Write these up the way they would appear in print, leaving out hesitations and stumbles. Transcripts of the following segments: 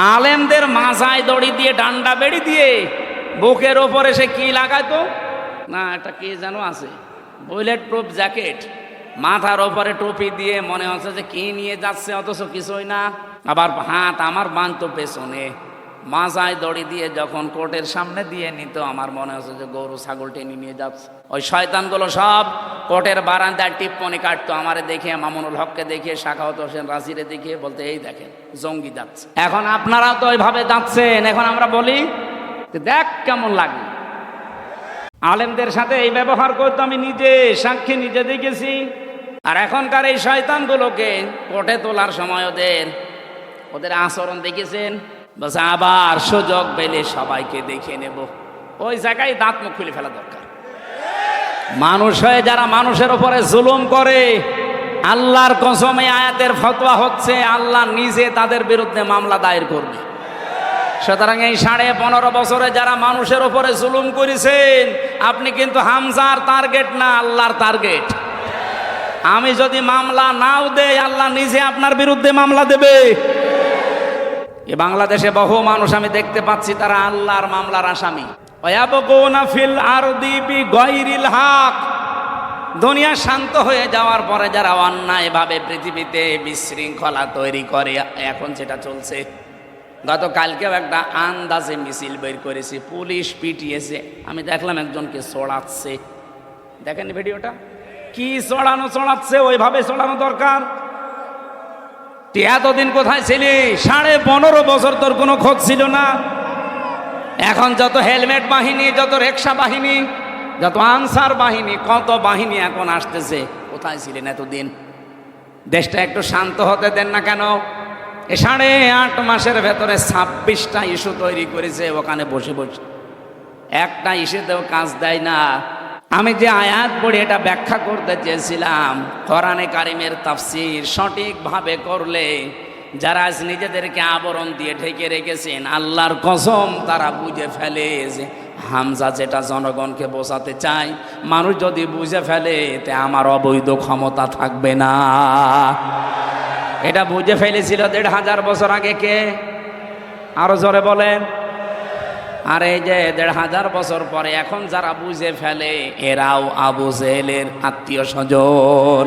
আলেমদের মাথায় দড়ি দিয়ে ডান্ডা বেড়ি দিয়ে বুকের ওপরে সে কি লাগাতো না, একটা কি যেন আছে, বুলেট প্রুফ জ্যাকেট, মাথার ওপরে টুপি দিয়ে মনে হচ্ছে যে কি নিয়ে যাচ্ছে, অথচ কিছুই না। আবার হাত আমার বাঁধতো পেছনে, মাথায় দড়ি দিয়ে যখন কোর্টের সামনে দিয়ে নিত আমার মনে হচ্ছে যে গরু ছাগল টেনে নিয়ে যাচ্ছে। ওই শয়তানগুলো সব কোর্টের বারান্দায় টিপ্পনি কাটতো আমারে দেখে, মামুনুল হককে দেখে, শাখাওয়াত হোসেন রাজিরে দেখে, বলতে এই দেখেন জঙ্গি যাচ্ছে। এখন আপনারাও তো ওইভাবে যাচ্ছেন। এখন আমরা বলি দেখ কেমন লাগে। আলেমদের সাথে এই ব্যবহার করতো আমি নিজে সাক্ষী, নিজে দেখেছি। আর এখনকার এই শয়তানগুলোকে কোর্টে তোলার সময় ওদের আচরণ দেখেছেন, বলছে আবার সুযোগ পেলে সবাইকে দেখে নেব। ওই জায়গায় দাঁত মুখ খুলে ফেলা দরকার। মানুষ হয়ে যারা মানুষের উপরে জুলুম করে, আল্লাহর কসমে আয়াতের ফতোয়া হচ্ছে আল্লাহ নিজে তাদের বিরুদ্ধে মামলা দায়ের করবে। সুতরাং এই 15.5 বছরে যারা মানুষের উপরে জুলুম করেছেন, আপনি কিন্তু হামজার টার্গেট না, আল্লাহর টার্গেট। আমি যদি মামলা নাও দেই, আল্লাহ নিজে আপনার বিরুদ্ধে মামলা দেবে। এ বাংলাদেশে বহু মানুষ আমি দেখতে পাচ্ছি তারা আল্লাহর মামলার আসামি। ওয়ায়াবগুনা ফিল আরদি বিগাইরিল হক। দুনিয়া শান্ত হয়ে যাওয়ার পরে যারা অন্যায়ভাবে পৃথিবীতে বিশৃঙ্খলা তৈরি করে, এখন যেটা চলছে। গতকালকেও একটা আন্দাজে মিছিল বের করেছে, পুলিশ পিটিয়েছে। আমি দেখলাম একজনকে চড়াচ্ছে, দেখেন ভিডিওটা, কি চড়াচ্ছে, ওইভাবে চড়ানো দরকার। এতদিন কোথায় ছিলি? 15.5 বছর তোর কোনো খোঁজ ছিল না। এখন যত হেলমেট বাহিনী, যত রিক্সা বাহিনী, যত আনসার বাহিনী, কত বাহিনী এখন আসতেছে। কোথায় ছিলেন এতদিন? দেশটা একটু শান্ত হতে দেন না কেন? 8.5 মাসের ভেতরে 26টা ইস্যু তৈরি করেছে ওখানে বসে বসে, একটা ইস্যুতেও কাজ দেয় না। আমি যে আয়াত পড়ে এটা ব্যাখ্যা করতে চেয়েছিলাম, কোরআনে কারিমের তাফসীর সঠিকভাবে করলে যারা আজ নিজেদেরকে আবরণ দিয়ে ঢেকে রেখেছেন, আল্লাহর কসম তারা বুঝে ফেলে যে হামজা যেটা জনগণকে বোঝাতে চায়, মানুষ যদি বুঝে ফেলে তে আমার অবৈধ ক্ষমতা থাকবে না। এটা বুঝে ফেলেছিল 1500 বছর আগে কে? আরো জোরে বলেন। আর এই যে 1500 বছর পরে এখন যারা বুঝে ফেলে, এরাও আবু জেহেলের আত্মীয় স্বজন।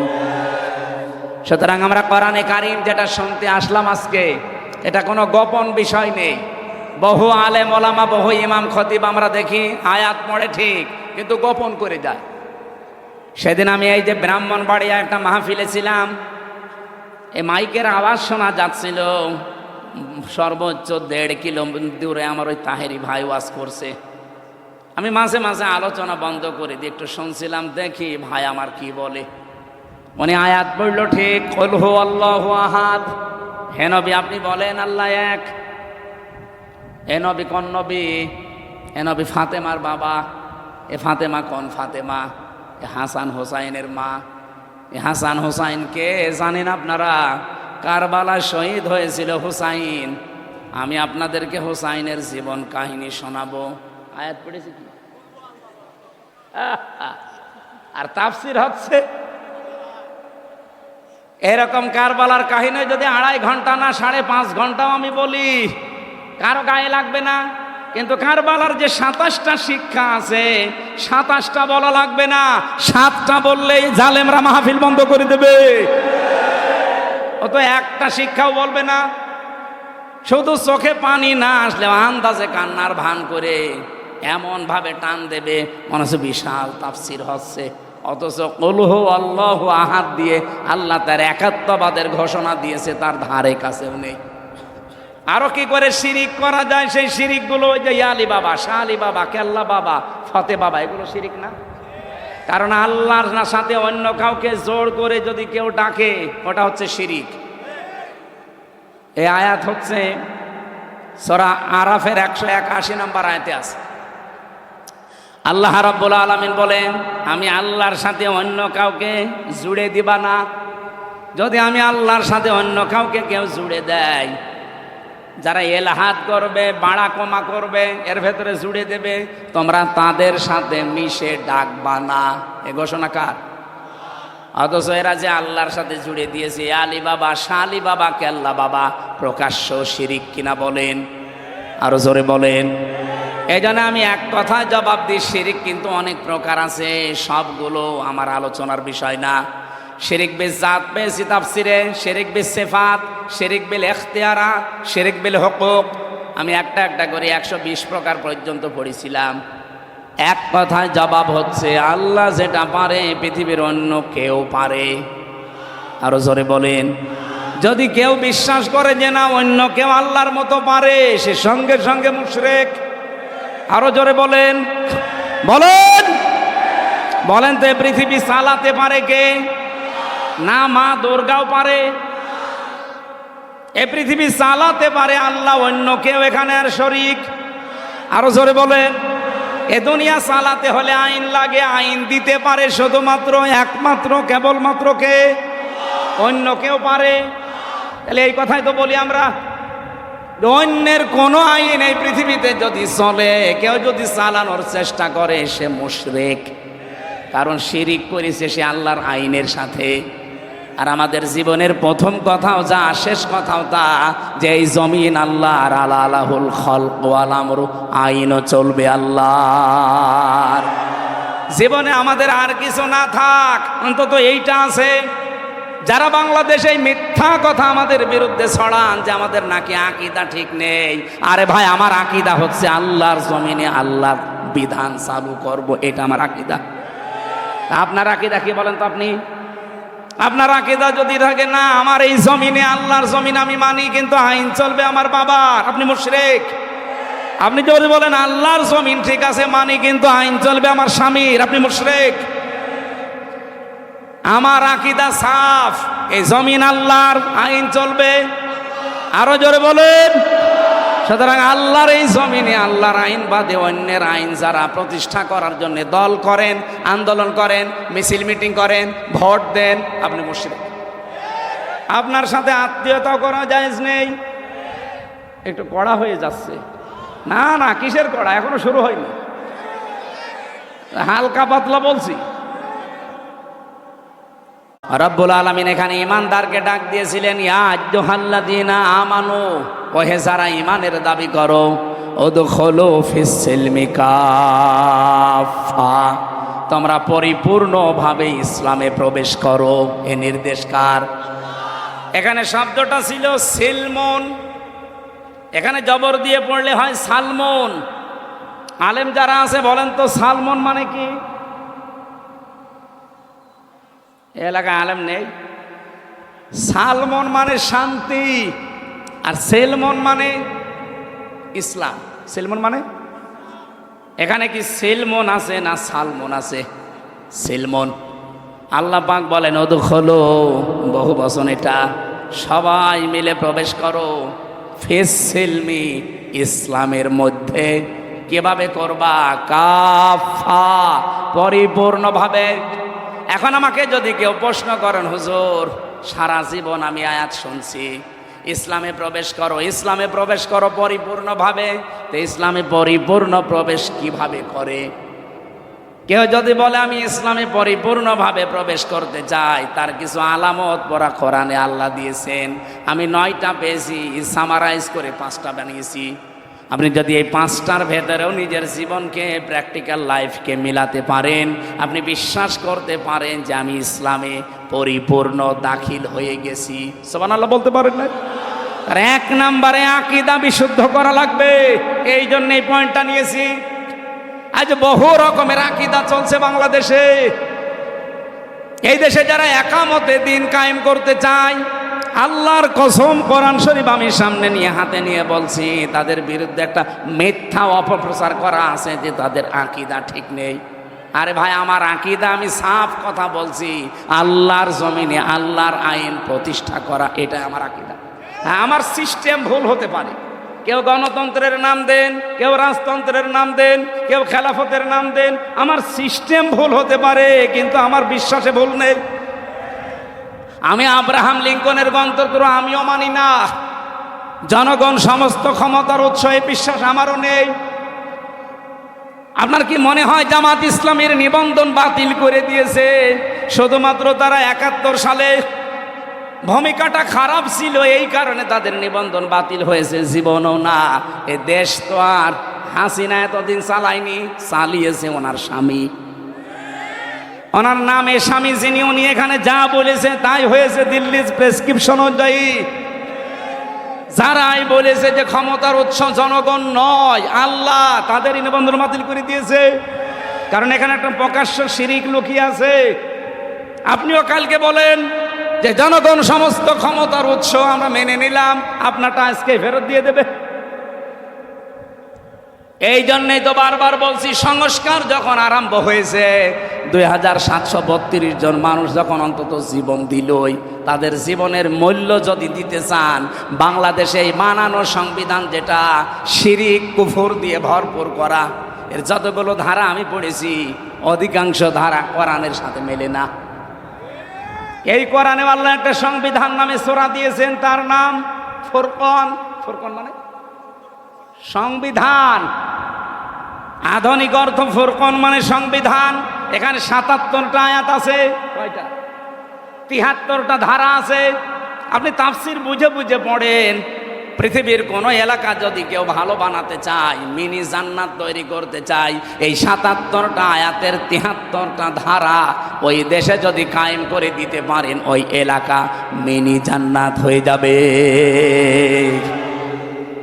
সুতরাং আমরা কোরআনে কারিম যেটা শুনতে আসলাম আজকে, এটা কোনো গোপন বিষয় নেই। বহু আলেম ওলামা, বহু ইমাম খতিব আমরা দেখি আয়াত পড়ে ঠিক, কিন্তু গোপন করে যায়। সেদিন আমি এই যে ব্রাহ্মণবাড়িয়া একটা মাহফিলে ছিলাম, এই মাইকের আওয়াজ শোনা যাচ্ছিল সর্বোচ্চ 1.5 কিলো দূরে। আমার ওই তাহেরি ভাই ওয়াজ করছে, আমি মাঝে মাঝে আলোচনা বন্ধ করে দিয়ে একটু শুনছিলাম, দেখি ভাই আমার কি বলে। উনি আয়াত পড়ল ঠিক, কুল হু আল্লাহু আহাদ। হে নবী আপনি বলেন আল্লাহ এক। এ নবী কোন নবী? এ নবী ফাতেমার বাবা। এ ফাতেমা কোন ফাতেমা? এ হাসান হোসাইনের মা। এ হাসান হোসাইনকে জানেন আপনারা? কারবালা শহীদ হয়েছিল হুসাইন। আমি আপনাদেরকে হুসাইনের জীবন কাহিনী শোনাবো। আয়াত পড়েছি কি? আর তাফসীর হচ্ছে এরকম কারবালার কাহিনী যদি 2.5 ঘন্টা না 5.5 ঘন্টাও আমি বলি, কারো গায়ে লাগবে না। কিন্তু কারবালার যে 27টা শিক্ষা আছে, 27টা বলা লাগবে না, 7টা বললেই জালেমরা মাহফিল বন্ধ করে দেবে। ও তো একটা শিক্ষাও বলবে না, শুধু চোখে পানি না আসলে আন্দাজে কান্নার ভান করে এমন ভাবে টান দেবে মনে হচ্ছে বিশাল তাফসীর হচ্ছে। অথচ কুল হু আল্লাহু আহাদ দিয়ে আল্লাহ তার একাত্মবাদের ঘোষণা দিয়েছে, তার ধারে কাছেও নেই। আরো কি করে শিরিক করা যায়, সেই শিরিক গুলো ওই যে ইয়ালি বাবা, শাহ আলী বাবা, কেল্লা বাবা, ফতে বাবা, এগুলো শিরিক না? কারণ আল্লাহর সাথে অন্য কাউকে জোর করে যদি কেউ ডাকে, ওটা হচ্ছে শিরিক। এই আয়াত হচ্ছে সূরা আরাফের 181 নম্বর আয়াতে আছে। আল্লাহ রাব্বুল আলামিন বলেন, আমি আল্লাহর সাথে অন্য কাউকে জুড়ে দিবা না। যদি আমি আল্লাহর সাথে অন্য কাউকে কেউ জুড়ে দেয়, যারা এলাহাত করবে, বাড়া কমা করবে, এর ভেতরে জুড়ে দেবে, তোমরা তাদের সাথে মিশে ডাকবা না। এ ঘোষণা কার? অথচ এরা যে আল্লাহর সাথে জুড়ে দিয়েছে আলী বাবা, শালি বাবা, কেল্লা বাবা, প্রকাশ্য শিরিক কিনা বলেন? আরো জোরে বলেন। এই জন্য আমি এক কথায় জবাব দিই, শিরিক কিন্তু অনেক প্রকার আছে, সবগুলো আমার আলোচনার বিষয় না। শিরিক বিল জাত পেয়েছি তাফসিরে, শিরিক বিল সিফাত, শিরিক বিল ইখতিয়ারাত, শিরিক বিল হুকুক। আমি একটা একটা করে 120 প্রকার পর্যন্ত পড়েছিলাম। এক কথায় জবাব হচ্ছে, আল্লাহ যেটা পারে পৃথিবীর অন্য কেউ পারে। আরো জোরে বলেন। যদি কেউ বিশ্বাস করে যে না অন্য কেউ আল্লাহর মতো পারে, সে সঙ্গে সঙ্গে মুশরিক। আরো জোরে বলেন, বলেন বলেন। তো পৃথিবী চালাতে পারে কে? না মা দুর্গাও পারে? এ পৃথিবী চালাতে পারে আল্লাহ, অন্য কেউ এখানে আর শরীক? আরো জোরে বলেন। এ দুনিয়া চালাতে হলে আইন লাগে, আইন দিতে পারে শুধুমাত্র একমাত্র কেবলমাত্র কে? অন্য কেউ পারে? তাহলে এই কথাই তো বলি আমরা, অন্যের কোনো আইন এই পৃথিবীতে যদি চলে, কেউ যদি চালানোর চেষ্টা করে, সে মুশরিক। কারণ শিরিক করেছে সে আল্লাহর আইনের সাথে। আর আমাদের জীবনের প্রথম কথাও যা, শেষ কথাও তা, যে এই জমিন আল্লাহর, আলাহুল খালক ওয়াল আমরু, আইনও চলবে আল্লাহর। জীবনে আমাদের আর কিছু না থাক, অন্তত এইটা আছে। যারা বাংলাদেশে মিথ্যা কথা আমাদের বিরুদ্ধে ছড়ান যে আমাদের নাকি আকীদা ঠিক নেই, আরে ভাই আমার আকীদা হচ্ছে আল্লাহর জমিনে আল্লাহর বিধান চালু করব, এটা আমার আকীদা। আপনার আকীদা কি বলেন তো? আপনি আপনার আকীদা যদি থাকে না আমার এই জমিনে আল্লাহর জমিন আমি মানি, কিন্তু আইন চলবে আমার বাবার, আপনি মুশরিক। আপনি যদি বলেন আল্লাহর জমিন ঠিক আছে মানি, কিন্তু আইন চলবে আমার স্বামীর, আপনি মুশরিক। আমার আকীদা সাফ, এই জমিন আল্লাহর, আইন চলবে। আরো জোরে বলেন। সুতরাং আল্লাহর এই জমিনে আল্লাহর আইন বাদে অন্যের আইন যারা প্রতিষ্ঠা করার জন্য দল করেন, আন্দোলন করেন, মিছিল মিটিং করেন, ভোট দেন, আপনি মুশরিক। আপনার সাথে আত্মীয়তা করা জায়েজ নেই। একটু কড়া হয়ে যাচ্ছে। না না, কিসের কড়া? এখনো শুরু হয়নি, হালকা পাতলা বলছি। রব্বুল আলামিন এখানে ঈমানদারকে ডাক দিয়েছিলেন, ইয়া আইয়ুহাল্লাযীনা আমানু, ওহে যারা ঈমানের দাবি করো, উদখুলু ফিস সিলমি কাফা, তোমরা পরিপূর্ণভাবে ইসলামে প্রবেশ করো। এ নির্দেশ কার? এখানে শব্দটা ছিল সিলমন, এখানে জবর দিয়ে পড়লে হয় সালমন। আলেম যারা আছে বলেন তো সালমন মানে কি? এলাকায় আলেম নেই। সালমন মানে শান্তি, আর সেলমন মানে ইসলাম। সেলমন মানে, এখানে কি সেলমন আছে না সালমন আছে? সেলমন। আল্লাহ পাক বলেন উদখুলু, বহু বচন এটা, সবাই মিলে প্রবেশ করো, ফিস সিলমি, ইসলামের মধ্যে। কিভাবে করবা? কাফা, পরিপূর্ণভাবে। এখন আমাকে যদি কেউ প্রশ্ন করেন, হুজুর সারা জীবন আমি আয়াত শুনছি ইসলামে প্রবেশ করো, ইসলামে প্রবেশ করো পরিপূর্ণভাবে, তো ইসলামে পরিপূর্ণ প্রবেশ কিভাবে করে? কেউ যদি বলে আমি ইসলামে পরিপূর্ণভাবে প্রবেশ করতে চাই, তার কিছু আলামত পড়া কোরআনে আল্লাহ দিয়েছেন। আমি 9টা পেয়েছি, সামারাইজ করে 5টা বানিয়েছি। আপনি যদি এই 5টার ভেতরেও নিজের জীবনকে, প্র্যাকটিক্যাল লাইফকে মিলাতে পারেন, আপনি বিশ্বাস করতে পারেন যে আমি ইসলামে পরিপূর্ণ দাখিল হয়ে গেছি। সুবহানাল্লাহ বলতে পারেন না? আর 1 নম্বরে আকীদা বিশুদ্ধ করা লাগবে। এই জন্য এই পয়েন্টটা নিয়েছি। আজ বহু রকমের আকীদা চলছে বাংলাদেশে। এই দেশে যারা একামতে দিন কায়েম করতে চায়, আল্লাহর কসম কোরআন শরীফ আমি সামনে নিয়ে হাতে নিয়ে বলছি, তাদের বিরুদ্ধে একটা মিথ্যা অপপ্রচার করা আছে যে তাদের আকীদা ঠিক নেই। আরে ভাই আমার আকীদা, আমি সাফ কথা বলছি, আল্লাহর জমিনে আল্লাহর আইন প্রতিষ্ঠা করা, এটা আমার আকীদা। হ্যাঁ, আমার সিস্টেম ভুল হতে পারে। কেউ গণতন্ত্রের নাম দেন, কেউ রাজতন্ত্রের নাম দেন, কেউ খেলাফতের নাম দেন, আমার সিস্টেম ভুল হতে পারে, কিন্তু আমার বিশ্বাসে ভুল নেই। আমি আব্রাহাম লিঙ্কনের গণতন্ত্র আমিও মানি না। জনগণ সমস্ত ক্ষমতার উৎস, এই বিশ্বাস আমারও নেই। আপনার কি মনে হয় জামাত ইসলামের নিবন্ধন বাতিল করে দিয়েছে শুধুমাত্র তারা 71 সালে ভূমিকাটা খারাপ ছিল, এই কারণে তাদের নিবন্ধন বাতিল হয়েছে, জীবনও না। এ দেশ তো আর হাসিনা এতদিন চালায়নি, চালিয়েছে ওনার স্বামী, ওনার নামে স্বামী, যিনি উনি এখানে যা বলেছে তাই হয়েছে দিল্লির প্রেসক্রিপশন অনুযায়ী। যারাই বলেছে যে ক্ষমতার উৎস জনগণ নয় আল্লাহ, তাদেরই নিবন্ধন বাতিল করে দিয়েছে। কারণ এখানে একটা প্রকাশ্য শিরিক লুকিয়ে আছে। আপনিও কালকে বলেন যে জনগণ সমস্ত ক্ষমতার উৎস, আমরা মেনে নিলাম, আপনারটা আজকে ফেরত দিয়ে দেবে। এই জন্যই তো বারবার বলছি, সংস্কার যখন আরম্ভ হয়েছে 2732 জন মানুষ যখন অন্তত জীবন দিলই, তাদের জীবনের মূল্য যদি দিতে চান, বাংলাদেশে এই মানানো সংবিধান যেটা শিরিক কুফর দিয়ে ভরপুর করা, এর যতগুলো ধারা আমি পড়েছি অধিকাংশ ধারা কোরআনের সাথে মেলে না। এই কোরআনে আল্লাহ একটা সংবিধান নামে সূরা দিয়েছেন, তার নাম ফুরকান। ফুরকান মানে সংবিধান, আধুনিক অর্থ ফুরকান মানে সংবিধান। এখানে 77টা আয়াত আছে, কয়টা? 73টা ধারা আছে। আপনি তাফসির বুঝে বুঝে পড়েন। পৃথিবীর কোনো এলাকা যদি কেউ ভালো বানাতে চায়, মিনি জান্নাত তৈরি করতে চায়, এই 77টা আয়াতের 73টা ধারা ওই দেশে যদি কায়েম করে দিতে পারেন, ওই এলাকা মিনি জান্নাত হয়ে যাবে।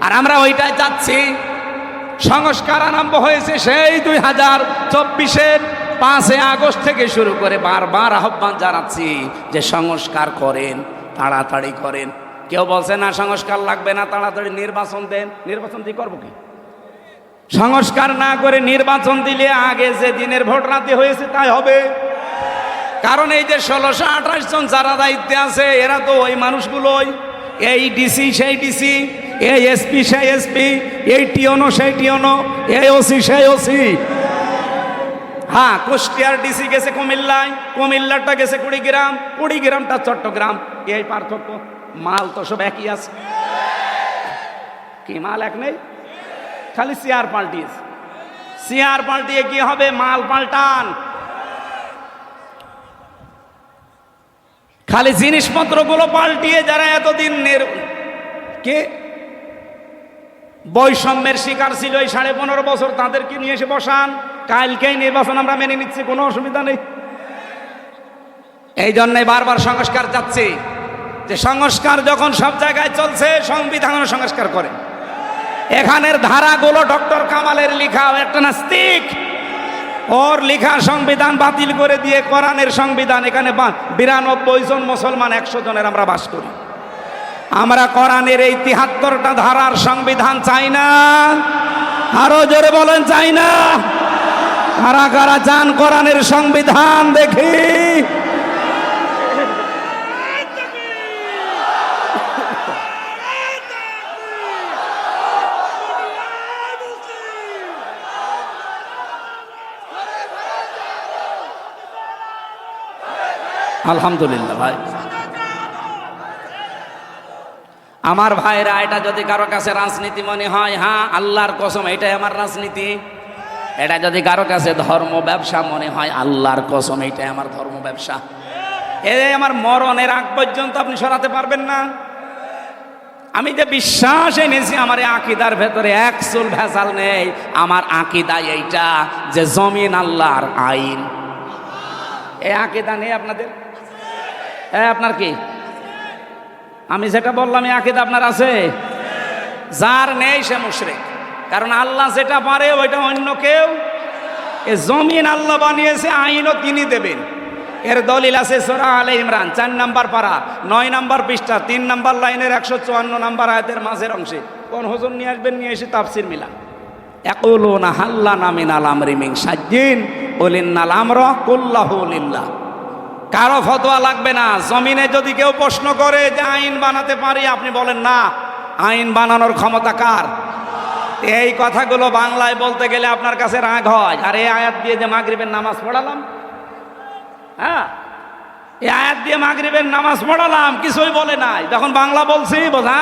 আর আমরা ওইটাই চাচ্ছি। সংস্কার আরম্ভ হয়েছে সেই 2024-এর 5 আগস্ট থেকে শুরু করে বারবার আহ্বান জানাচ্ছি যে সংস্কার করেন, তাড়াতাড়ি করেন। কেউ বলছে না সংস্কার লাগবে না, তাড়াতাড়ি নির্বাচন দেন। নির্বাচন দিয়ে করবো কি? সংস্কার না করে নির্বাচন দিলে আগে যে দিনের ভোট রাতে হয়েছে তাই হবে। কারণ এই যে 1628 জন যারা দায়িত্বে আছে, এরা তো ওই মানুষগুলোই, এই ডিসি সেই ডিসি, এই এসপি সেই এসপি, এই টিওনো সেই টিওনো, এই ওসি সেই ওসি। হ্যাঁ, কুষ্টিয়ার ডিসি গেছে কুমিল্লায়, কুমিল্লারটা গেছে কুড়িগ্রাম, কুড়িগ্রামটা চট্টগ্রাম। এই পার্থক্য, মাল তো সব একই আছে। কি মাল এক নেই? খালি চেয়ার পাল্টিয়েছে। চেয়ার পাল্টিয়ে কি হবে? মাল পাল্টান। খালি জিনিসপত্রগুলো পাল্টিয়ে যারা এতদিন কে বৈষম্যের শিকার ছিল এই 15.5 বছর, তাদেরকে নিয়ে এসে বসান। কালকেই নির্বাচন আমরা মেনে নিচ্ছি, কোনো অসুবিধা নেই। এই জন্যই বারবার সংস্কার চাচ্ছি, যে সংস্কার যখন সব জায়গায় চলছে, সংবিধানের সংস্কার করে। এখানের ধারাগুলো ডক্টর কামালের লেখা, একটা নাস্তিক, ওর লেখা সংবিধান বাতিল করে দিয়ে কোরআনের সংবিধান। এখানে 92 জন মুসলমান, 100 জনের আমরা বাস করি। আমরা কোরআনের এই 73টা ধারার সংবিধান চাই না। আরো জোরে বলেন চাই না। কারা কারা চান কোরআনের সংবিধান? দেখি। আলহামদুলিল্লাহ ভাই, আমার ভাইরা, এটা যদি কারো কাছে রাজনীতি মনে হয়, হ্যাঁ আল্লাহর কসম এটাই আমার রাজনীতি। এটা যদি কারো কাছে ধর্ম ব্যবসা মনে হয়, আল্লাহর কসম এটাই আমার ধর্ম ব্যবসা। এই আমার মরণের আগ পর্যন্ত আপনি সরাতে পারবেন না। আমি যে বিশ্বাস এনেছি, আমার এই আকীদার ভেতরে এক চুল ভেজাল নেই। আমার আকীদা এইটা যে জমিন আল্লাহর, আইন। এই আকীদা নেই আপনাদের? আপনার কি? আমি যেটা বললাম এই আকীদা আপনার আছে? যার নেই সে মুশরিক। কারণ আল্লাহ যেটা পারে ওইটা অন্য কেউ। এ জমিন আল্লাহ বানিয়েছে, আইনও তিনি দেবেন। এর দলিল আছে সূরা আলে ইমরান 4 নম্বর পারা 9 নম্বর পৃষ্ঠা 3 নম্বর লাইনের 154 নম্বর আয়াতের মাঝের অংশে। কোন হুজুর নিয়ে আসবেন, নিয়ে এসে তাফসীর মিলান। ইয়াকুলুনা হাল্লানা মিনাল আমরি মিন শাইইন উলিন্নাল আমরা কুল্লাহু লিল্লাহ। কারো ফতোয়া লাগবে না। জমিনে যদি কেউ প্রশ্ন করে যে আইন বানাতে পারি, আপনি বলেন না, আইন বানানোর ক্ষমতা কার? এই কথাগুলো বাংলায় বলতে গেলে আপনার কাছে রাগ হয়। আর এই আয়াত দিয়ে যে মাগরিবের নামাজ পড়ালাম, হ্যাঁ এই আয়াত দিয়ে মাগরিবের নামাজ পড়ালাম, কিছুই বলে নাই। যখন বাংলা বলছি বোঝা,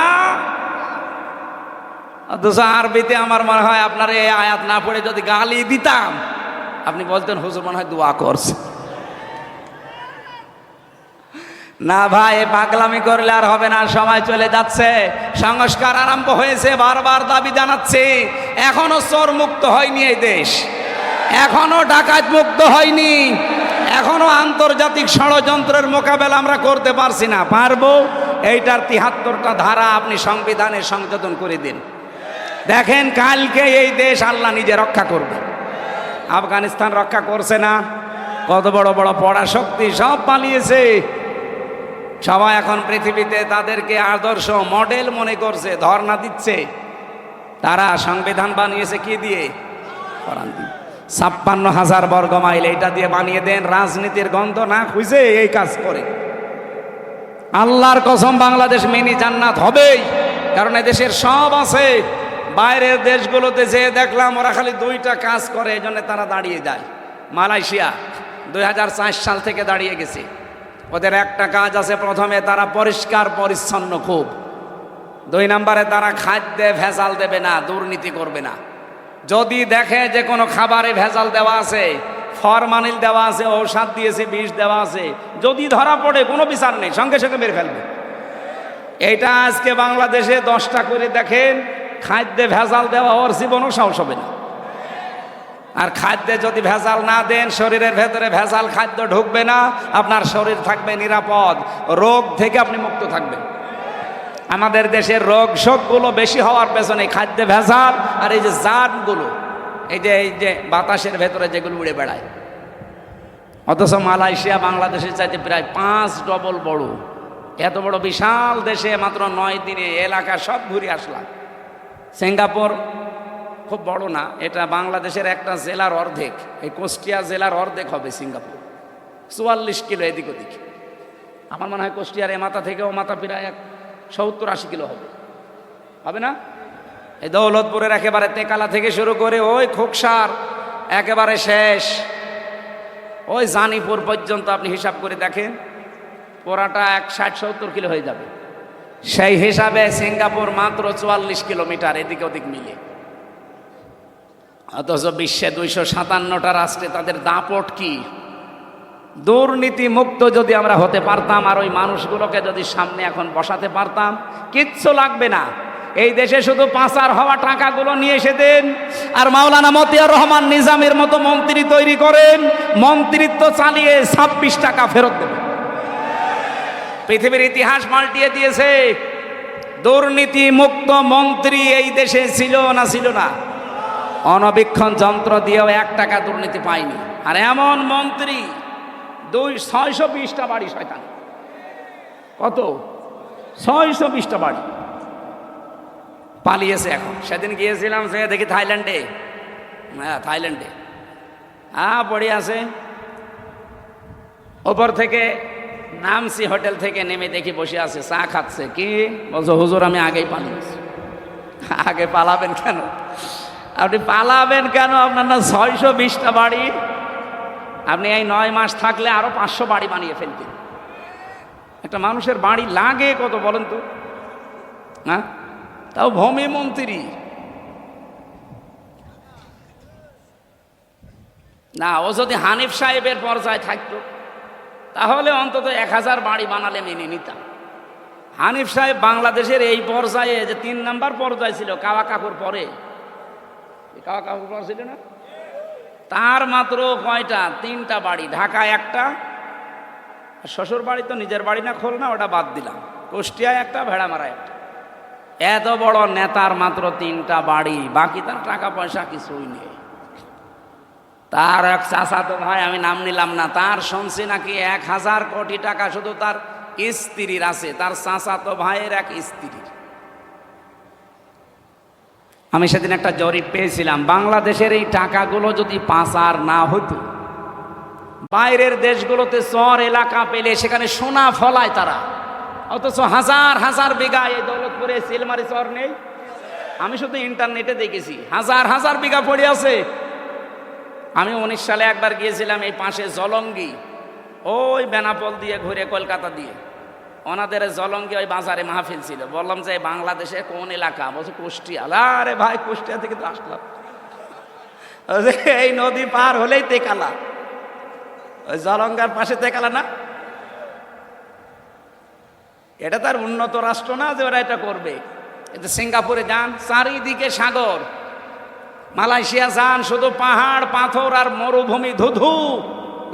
অথচ আরবিতে আমার মনে হয় আপনার এই আয়াত না পড়ে যদি গালি দিতাম, আপনি বলতেন হুজুর মনে হয় দোয়া করছে। না ভাই, পাগলামি করলে আর হবে না, সময় চলে যাচ্ছে। সংস্কার আরম্ভ হয়েছে, বারবার দাবি জানাচ্ছি। এখনো চোর মুক্ত হয়নি এই দেশ, এখনো ডাকাত মুক্ত হয়নি, এখনো আন্তর্জাতিক ষড়যন্ত্রের মোকাবেলা আমরা করতে পারছি না। পারবো, এইটার ৭৩টা ধারা আপনি সংবিধানে সংযোজন করে দিন, দেখেন কালকে এই দেশ আল্লাহ নিজে রক্ষা করবে। আফগানিস্তান রক্ষা করছে না? কত বড় বড় পরাশক্তি সব পালিয়েছে। সবাই এখন পৃথিবীতে তাদেরকে আদর্শ মডেল মনে করছে, ধর্ণা দিচ্ছে। তারা সংবিধান বানিয়েছে কি দিয়ে? কোরআন দিয়ে। ৫৬,০০০ বর্গ মাইল এটা দিয়ে বানিয়ে দেন, রাজনীতির গন্ধ না খুঁজে এই কাজ করে। আল্লাহর কসম, বাংলাদেশ মিনি জান্নাত হবেই, কারণ এদেশের সব আছে। বাইরের দেশগুলোতে যে দেখলাম ওরা খালি দুইটা কাজ করে, এই জন্য তারা দাঁড়িয়ে যায়। মালয়েশিয়া ২০০৪ সাল থেকে দাঁড়িয়ে গেছে। ওদের একটা কাজ আছে, প্রথমে তারা পরিষ্কার পরিচ্ছন্ন খুব, ২ নম্বরে তারা খাদ্যে ভেজাল দেবে না, দুর্নীতি করবে না। যদি দেখে যে কোনো খাবারে ভেজাল দেওয়া আছে, ফরমালিন দেওয়া আছে, ঔষধ দিয়েছে, বিষ দেওয়া আছে, যদি ধরা পড়ে কোনো বিচার নেই, সঙ্গে সঙ্গে মেরে ফেলবে। এইটা আজকে বাংলাদেশে 10টা করে দেখেন, খাদ্যে ভেজাল দেওয়া ওর জীবনও সাহস হবে না। আর খাদ্যে যদি ভেজাল না দেন, শরীরের ভেতরে ভেজাল খাদ্য ঢুকবে না, আপনার শরীর থাকবে নিরাপদ, রোগ থেকে আপনি মুক্ত থাকবেন। আমাদের দেশের রোগ শোকগুলো বেশি হওয়ার পেছনে খাদ্যে ভেজাল আর এই যে জাতগুলো, এই যে বাতাসের ভেতরে যেগুলো উড়ে বেড়ায়। অথচ মালয়েশিয়া বাংলাদেশের চাইতে প্রায় 5 ডবল বড়। এত বড় বিশাল দেশে মাত্র 9 দিনে এলাকা সব ঘুরে আসলাম। সিঙ্গাপুর খুব বড় না, এটা বাংলাদেশের একটা জেলার অর্ধেক, এই কুষ্টিয়া জেলার অর্ধেক হবে সিঙ্গাপুর। 44 কিলো এদিক ওদিক। আমার মনে হয় কুষ্টিয়ার এ মাথা থেকে ও মাথা প্রায় 70-80 কিলো হবে, হবে না? এই দৌলতপুরের একেবারে তেকালা থেকে শুরু করে ওই খোকসার একেবারে শেষ ওই জানিপুর পর্যন্ত আপনি হিসাব করে দেখেন, পুরাটা 60-70 কিলো হয়ে যাবে। সেই হিসাবে সিঙ্গাপুর মাত্র 44 কিলোমিটার এদিক ওদিক মিলে। অথচ বিশ্বে 257টা রাষ্ট্রে তাদের দাপট কি? দুর্নীতি মুক্ত যদি আমরা হতে পারতাম, আর ওই মানুষগুলোকে যদি সামনে এখন বসাতে পারতাম, কিচ্ছু লাগবে না। এই দেশে শুধু পাচার হওয়া টাকাগুলো নিয়ে এসে দেন, আর মাওলানা মতিয়ার রহমান নিজামের মতো মন্ত্রী তৈরি করেন, মন্ত্রিত্ব চালিয়ে 26 টাকা ফেরত দেবেন। পৃথিবীর ইতিহাস পাল্টিয়ে দিয়েছে। দুর্নীতি মুক্ত মন্ত্রী এই দেশে ছিল না? ছিল না? অনবীক্ষণ যন্ত্র দিয়েও 1 টাকা দুর্নীতি পায়নি। আর এমন মন্ত্রী 620টা বাড়ি, শয়তান কত, 620টা বাড়ি পালিয়েছে। এখন সেদিন গিয়েছিলাম, সে দেখি থাইল্যান্ডে, হ্যাঁ থাইল্যান্ডে, পড়ে আছে। ওপর থেকে নামছি, হোটেল থেকে নেমে দেখি বসে আছে, চা খাচ্ছে। কি বলছো? হুজুর আমি আগেই পালিয়েছি। আগে পালাবেন কেন? আপনি পালাবেন কেন? আপনার না 620টা বাড়ি, আপনি এই 9 মাস থাকলে আরো 500 বাড়ি বানিয়ে ফেলতেন। একটা মানুষের বাড়ি লাগে কত বলেন তো? হ্যাঁ, তাও ভূমি মন্ত্রী না। ও যদি হানিফ সাহেবের পর্যায়ে থাকতো তাহলে অন্তত 1000 বাড়ি বানালে মেনে নিতাম। হানিফ সাহেব বাংলাদেশের এই পর্যায়ে, যে 3 নাম্বার পর্যায়ে ছিল, কাওয়া কাকুর পরে, কাওয়া কাকুর পর ছিল না, তার মাত্র কয়টা? 3টা বাড়ি, ঢাকা 1টা, শ্বশুর বাড়ি তো নিজের বাড়ি না, খোল না, ওটা বাদ দিলাম। কুষ্টিয়ায় 1টা, ভেড়ামারা 1টা। এত বড় নেতার মাত্র 3টা বাড়ি, বাকি তার টাকা পয়সা কিছুই নেই। তার এক চাচাতো ভাই, আমি নাম নিলাম না, তার শুনছি নাকি 1000 কোটি টাকা শুধু তার স্ত্রীর আছে, তার চাচাতো ভাইয়ের এক স্ত্রীর। আমি সেদিন একটা জরিপ পেয়েছিলাম, বাংলাদেশের এই টাকাগুলো যদি পাচার না হতো, বাইরের দেশগুলোতে চর এলাকা পেলে সেখানে সোনা ফলায় তারা, অথচ হাজার হাজার বিঘা, এই দৌলতপুরে সিলমারি চর নেই? আমি শুধু ইন্টারনেটে দেখেছি, হাজার হাজার বিঘা পড়ে আছে। আমি 19 সালে একবার গিয়েছিলাম এই পাশে জলঙ্গি, ওই বেনাপোল দিয়ে ঘুরে কলকাতা দিয়ে, ওনাদের জলঙ্গি ওই বাজারে মাহফিল ছিল। বললাম যে বাংলাদেশে কোন এলাকা? বলছে কুষ্টিয়া। আরে ভাই, কুষ্টিয়া থেকে তো আসলাম, এই নদী পার হলেই তেকালা, ওই জলঙ্গার পাশে তেকালা না? এটা তার উন্নত রাষ্ট্র না যে ওরা এটা করবে। এটা সিঙ্গাপুরে যান, চারিদিকে সাগর। মালয়েশিয়া যান, শুধু পাহাড় পাথর আর মরুভূমি, ধুধু,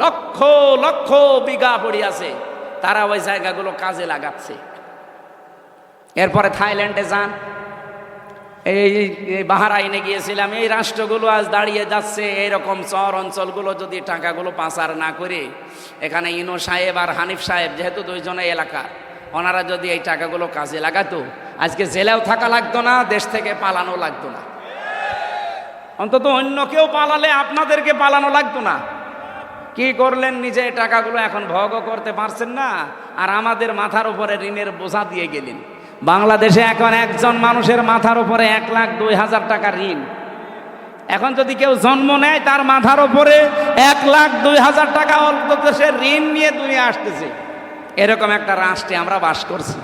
লক্ষ লক্ষ বিঘা পড়ে আছে, তারা ওই জায়গাগুলো কাজে লাগাচ্ছে। এরপরে থাইল্যান্ডে যান, এই বাহরাইনে গিয়েছিলাম, এই রাষ্ট্রগুলো আজ দাঁড়িয়ে যাচ্ছে। এইরকম চর অঞ্চলগুলো যদি টাকাগুলো পাচার না করে, এখানে ইনো সাহেব আর হানিফ সাহেব যেহেতু দুইজনে এলাকা, ওনারা যদি এই টাকাগুলো কাজে লাগাতো, আজকে জেলেও থাকা লাগতো না, দেশ থেকে পালানো লাগতো না। অন্তত অন্য কেউ পালালে আপনাদেরকে পালানো লাগতো না। কি করলেন? নিজে টাকাগুলো এখন ভোগও করতে পারছেন না, আর আমাদের মাথার উপরে ঋণের বোঝা দিয়ে গেলেন। বাংলাদেশে এখন একজন মানুষের মাথার উপরে 1,02,000 টাকা ঋণ। এখন যদি কেউ জন্ম নেয়, তার মাথার উপরে 1,02,000 টাকা অন্তত সে ঋণ নিয়ে দুনিয়া আসতেছে। এরকম একটা রাষ্ট্রে আমরা বাস করছি।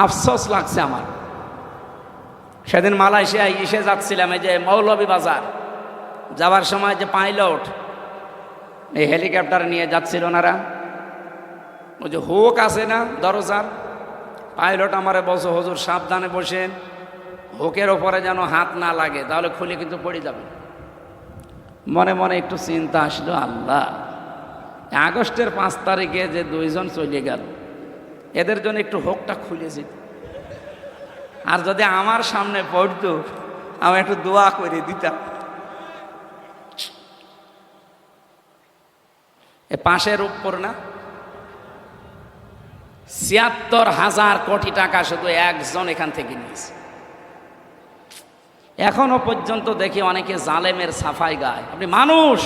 আফসোস লাগছে আমার। সেদিন মালয়েশিয়ায় ইসে যাচ্ছিলাম, এই যে মৌলভীবাজার যাওয়ার সময় যে পাইলট এই হেলিকপ্টার নিয়ে যাচ্ছিল ওনারা, ওই যে হুক আছে না দরজার, পাইলট আমারে বলছে, হুজুর সাবধানে বসেন, হুকের ওপরে যেন হাত না লাগে, তাহলে খুলে কিন্তু পড়ে যাবে। মনে মনে একটু চিন্তা আসলো, আল্লাহ, আগস্টের 5 তারিখে যে 2 জন চলে গেল, এদের জন্য একটু হুকটা খুলেছি, আর যদি আমার সামনে পড়তো আমি একটু দোয়া করে দিতাম। এ পাশের উপর না ৭৬,০০০ কোটি টাকা শুধু একজন এখান থেকে নিয়েছে। এখনো পর্যন্ত দেখি অনেকে জালেমের সাফাই গায়। আপনি মানুষ,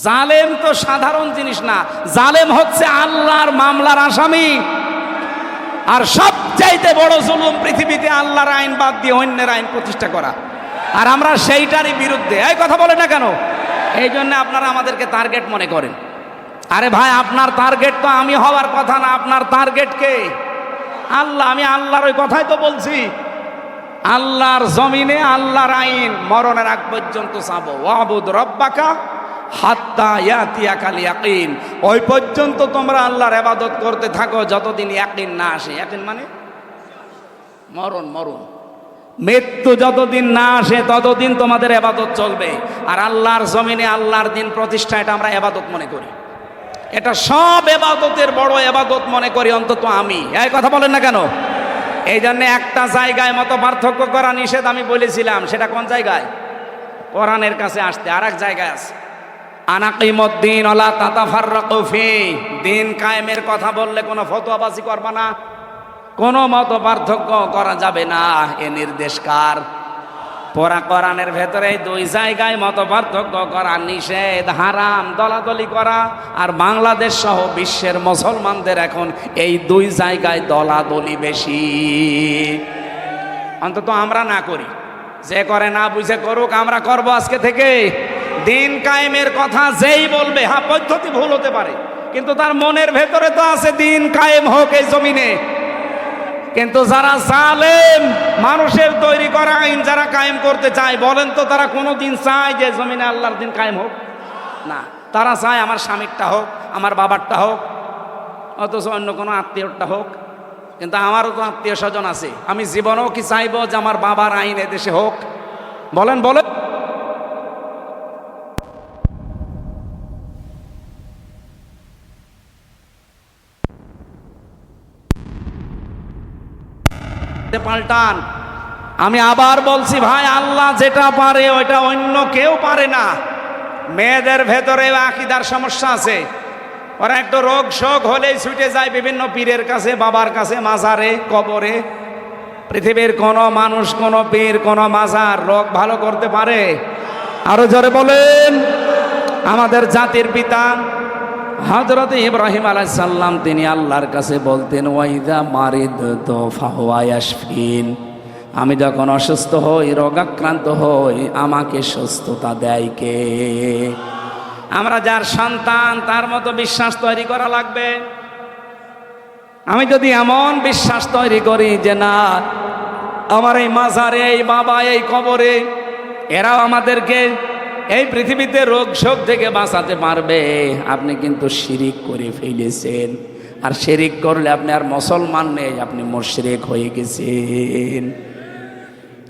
জালেম তো সাধারণ জিনিস না, জালেম হচ্ছে আল্লাহর মামলার আসামি। আর সবচাইতে বড় জুলুম পৃথিবীতে আল্লাহর আইন বাদ দিয়ে অন্যের আইন প্রতিষ্ঠা করা, আর আমরা সেইটারই বিরুদ্ধে। এই কথা বলে না কেন? এই জন্য আপনারা আমাদেরকে টার্গেট মনে করেন। আরে ভাই, আপনার টার্গেট তো আমি হওয়ার কথা না, আপনার টার্গেট কে? আল্লাহ। আমি আল্লাহর ওই কথাই তো বলছি, আল্লাহর জমিনে আল্লাহর আইন মরণের আগ পর্যন্ত চাবো। ওয়াবুদ রব্বাকা হাত্তা ইয়াতিয়াকাল ইয়াকিন। ওই পর্যন্ত তোমরা আল্লাহর ইবাদত করতে থাকো যতদিন ইয়াকিন না আসে। ইয়াকিন মানে মরণ, মরণ, মৃত্যু যতদিন না আসে ততদিন তোমাদের ইবাদত চলবে। আর আল্লাহর জমিনে আল্লাহর দিন প্রতিষ্ঠা, এটা আমরা ইবাদত মনে করি। এটা সব ইবাদতের বড় ইবাদত মনে করি, অন্তত আমি। এই কথা বলেন না কেন? এই জন্য একটা জায়গায় মত পার্থক্য করা নিষেধ আমি বলেছিলাম। সেটা কোন জায়গায়? কোরআনের কাছে আসতে। আর এক জায়গায় আছে, আনাকিমুদ্দিন ওয়ালা তাতাফাররাকু ফি। দিন কায়েমের কথা বললে কোনো ফতোয়াবাজি করবা না, কোনো মত পার্থক্য করা যাবে না। এ নির্দেশ কার? পুরা কোরআনের ভেতরে এই 2 জায়গায় মত পার্থক্য করা নিষেধ, হারাম। দলাদলি করা, আর বাংলাদেশ সহ বিশ্বের মুসলমানদের এখন এই 2 জায়গায় দলাদলি বেশি। অন্তত আমরা না করি, যে করে না বুঝে করুক, আমরা করব আজকে থেকে। দিন কায়েমের কথা যেই বলবে, হ্যাঁ পদ্ধতি ভুল হতে পারে, কিন্তু তার মনের ভেতরে তো আছে দিন কায়েম হোক এই জমিনে। কিন্তু যারা জালেম, মানুষের তৈরি করা আইন যারা কায়েম করতে চায়, বলেন তো তারা কোনো দিন চায় যে জমিনে আল্লাহর দিন কায়েম হোক? না, তারা চায় আমার স্বামীরটা হোক, আমার বাবারটা হোক, অথচ অন্য কোনো আত্মীয়টা হোক। কিন্তু আমারও তো আত্মীয় স্বজন আছে, আমি জীবনেও কি চাইবো যে আমার বাবার আইন এদেশে হোক? বলেন বলেন। পাল্টান। আমি আবার বলছি ভাই, আল্লাহ যেটা পারে ওইটা অন্য কেউ পারে না। মেয়েদের ভেতরে আকীদার সমস্যা আছে, ওরা একটু রোগ শোক হলেই ছুটে যায় বিভিন্ন পীরের কাছে, বাবার কাছে, মাজারে, কবরে। পৃথিবীর কোন মানুষ, কোন পীর, কোন মাজার রোগ ভালো করতে পারে? আরো জোরে বলেন। আমাদের জাতির পিতা হযরত ইব্রাহিম আলাইহিস সালাম, তিনি আল্লাহর কাছে বলতেন, ওয়াইদা মারিদতু ফাহুয়া ইয়াশফিন। আমি যখন অসুস্থ হই, রোগাক্রান্ত হই, আমাকে সুস্থতা দেয় কে? আমরা যার সন্তান, তার মতো বিশ্বাস তৈরি করা লাগবে। আমি যদি এমন বিশ্বাস তৈরি করি যে না, আমার এই মাজারে, এই বাবা, এই কবরে, এরাও আমাদেরকে এই পৃথিবীতে রোগ শোক থেকে বাঁচাতে পারবে, আপনি কিন্তু শিরিক করে ফেলেছেন। আর শিরিক করলে আপনি আর মুসলমান নেই, আপনি মুশরিক হয়ে গেছেন।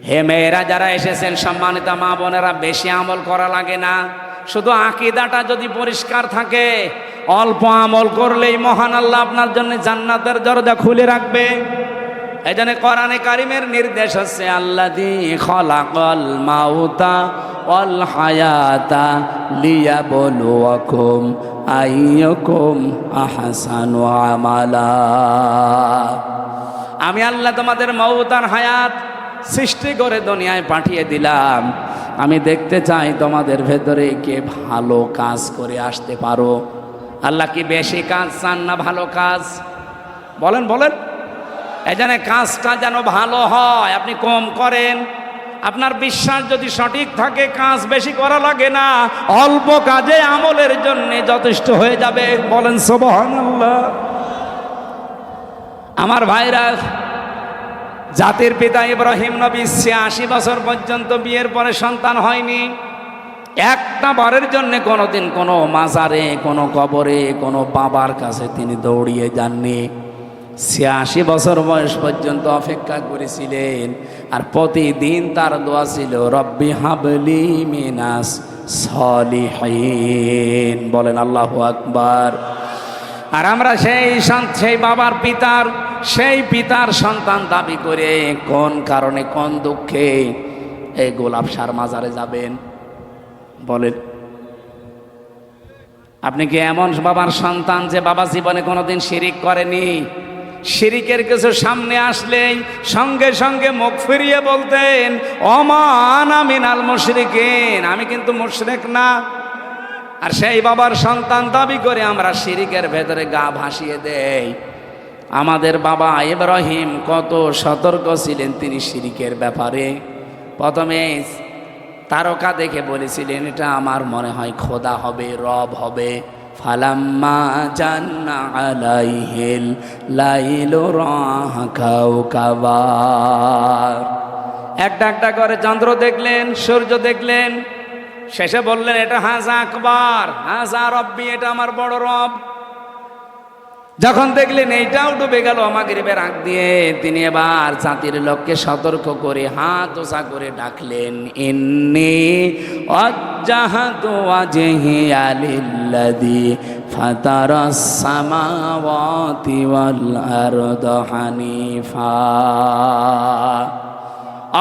হে মেয়েরা যারা এসেছেন, সম্মানিত মা বোনেরা, বেশি আমল করা লাগে না, শুধু আকীদাটা যদি পরিষ্কার থাকে, অল্প আমল করলেই মহান আল্লাহ আপনার জন্য জান্নাতের দরজা খুলে রাখবে। এই জন্য কোরআনে কারিমের নির্দেশ হচ্ছে, আল্লাযী খালাকাল মাউতা ওয়াল হায়াতা লিয়াবলুয়াকুম আইয়ুকুম আহসানু আমালা। আমি আল্লাহ তোমাদের মউত আর হায়াত সৃষ্টি করে দুনিয়ায় পাঠিয়ে দিলাম, আমি দেখতে চাই তোমাদের ভেতরে কে ভালো কাজ করে আসতে পারো। আল্লাহ কি বেশি কাজ চান না ভালো কাজ? বলেন বলেন। এই জন্য কাজটা যেন ভালো হয়, আপনি কম করেন। আপনার বিশ্বাস যদি সঠিক থাকে, কাজ বেশি করা লাগে না, অল্প কাজে আমলের জন্য যথেষ্ট হয়ে যাবে। বলেন সুবহানাল্লাহ। আমার ভাইরা, জাতির পিতা ইব্রাহিম নবী ৮৬ বছর পর্যন্ত বিয়ের পরে সন্তান হয়নি। একটা বারের জন্য কোনোদিন কোনো মাজারে, কোনো কবরে, কোনো বাবার কাছে তিনি দৌড়িয়ে যাননি। ৮৬ বছর বয়স পর্যন্ত অপেক্ষা করেছিলেন। আর প্রতিদিন তার দোয়া ছিল, রব্বি হাবলি মিনাস সলিহিন। বলেন আল্লাহু আকবার। আর আমরা সেই বাবার পিতার, সেই পিতার সন্তান দাবি করে কোন কারণে, কোন দুঃখে এই গোলাপসার মাজারে যাবেন? বলেন। আপনি কি এমন বাবার সন্তান যে বাবা জীবনে কোনোদিন শিরিক করেনি? শিরিকের কিছু সামনে আসলেই সঙ্গে সঙ্গে মুখ ফিরিয়ে বলতেন, ওমা আনা মিনাল মুশরিকিন, আমি কিন্তু মুশরিক না। আর সেই বাবার সন্তান দাবি করে আমরা শিরিকের ভেতরে গা ভাসিয়ে দেই। আমাদের বাবা ইব্রাহিম কত সতর্ক ছিলেন তিনি শিরিকের ব্যাপারে। প্রথমে তারকা দেখে বলেছিলেন, এটা আমার মনে হয় খোদা হবে, রব হবে। ফালাম্মা জান্না আলাইহিল লাইলু রাহা কাওকাবা, একটা একটা করে চন্দ্র দেখলেন, সূর্য দেখলেন, শেষে বললেন, এটা হাজা আকবার, হাজা রব্বি, এটা আমার বড় রব। যখন দেখলেন এইটাও ডুবে গেল মাগরিবের আগ দিয়ে, তিনি এবার জাতির লোককে সতর্ক করে হাত ওসা করে ডাকলেন, ইন্নী ওয়াজ্জাহাতু ওয়াজহিয়া লিল্লাযী ফাতারাস সামাওয়াতি ওয়াল আরদা হানিফা।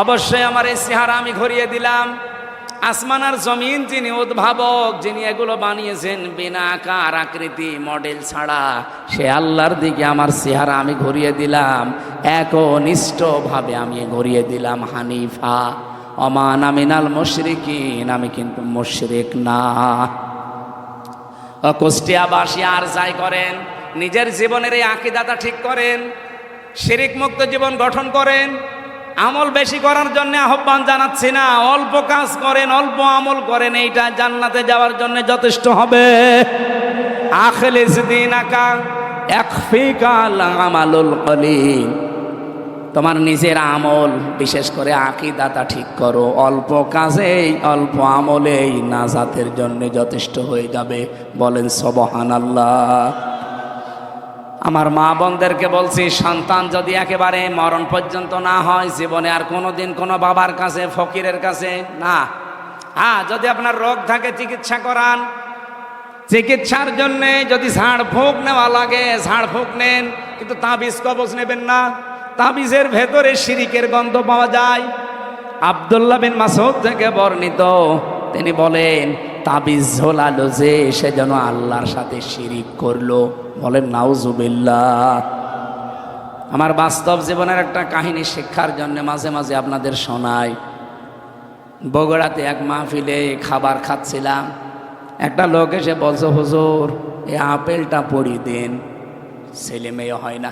অবশ্যই আমার এই চেহারা আমি ঘুরিয়ে দিলাম। আসমান আর জমিন যিনি উদ্ভাবক, যিনি এগুলো বানিয়েছেন বিনা আকার আকৃতি মডেল ছাড়া, সে আল্লাহর দিকে আমার চেহারা আমি ঘুরিয়ে দিলাম, একনিষ্ঠভাবে আমি ঘুরিয়ে দিলাম। হানিফা, ওমা আনা মিনাল মুশরিকিন, আমি কিন্তু মুশরিক না। কুষ্টিয়াবাসী আর যাই করেন, নিজের জীবনের এই আকীদাটা ঠিক করেন, শিরিক মুক্ত জীবন গঠন করেন। আমল বেশি করার জন্য আহ্বান জানাচ্ছি না, অল্প কাজ করেন, অল্প আমল করেন, এইটা জান্নাতে যাওয়ার জন্য যথেষ্ট হবে। আখলিস দীনাকা ইয়াকফিকাল আমালুল কলিল। তোমার নিজের আমল, বিশেষ করে আকীদাটা ঠিক করো, অল্প কাজেই, অল্প আমলেই নাজাতের জন্য যথেষ্ট হয়ে যাবে। বলেন সুবহানাল্লাহ। আমার মা বোনদেরকে বলছি, সন্তান যদি একেবারে মরণ পর্যন্ত না হয়, জীবনে আর কোনোদিন কোনো বাবার কাছে, ফকিরের কাছে না। হ্যাঁ, যদি আপনার রোগ থাকে চিকিৎসা করান, চিকিৎসার জন্যে যদি ঝাড়ফুঁক নেওয়া লাগে ঝাড়ফুঁক নেন, কিন্তু তাবিজ কবজ নেবেন না। তাবিজের ভেতরে শিরিকের গন্ধ পাওয়া যায়। আব্দুল্লাহ বিন মাসউদ থেকে বর্ণিত, তিনি বলেন, তাবিজ ঝোলালো যে, সে যেন আল্লাহর সাথে শিরিক করলো। বলেন নাউজুবিল্লাহ। আমার বাস্তব জীবনের একটা কাহিনী শিক্ষার জন্য মাঝে মাঝে আপনাদের শোনাই। বগুড়াতে এক মাহফিলে খাবার খাচ্ছিলাম, একটা লোক এসে বলছে, হুজুর এই আপেলটা পড়িয়ে দেন, ছেলে মেয়ে হয় না।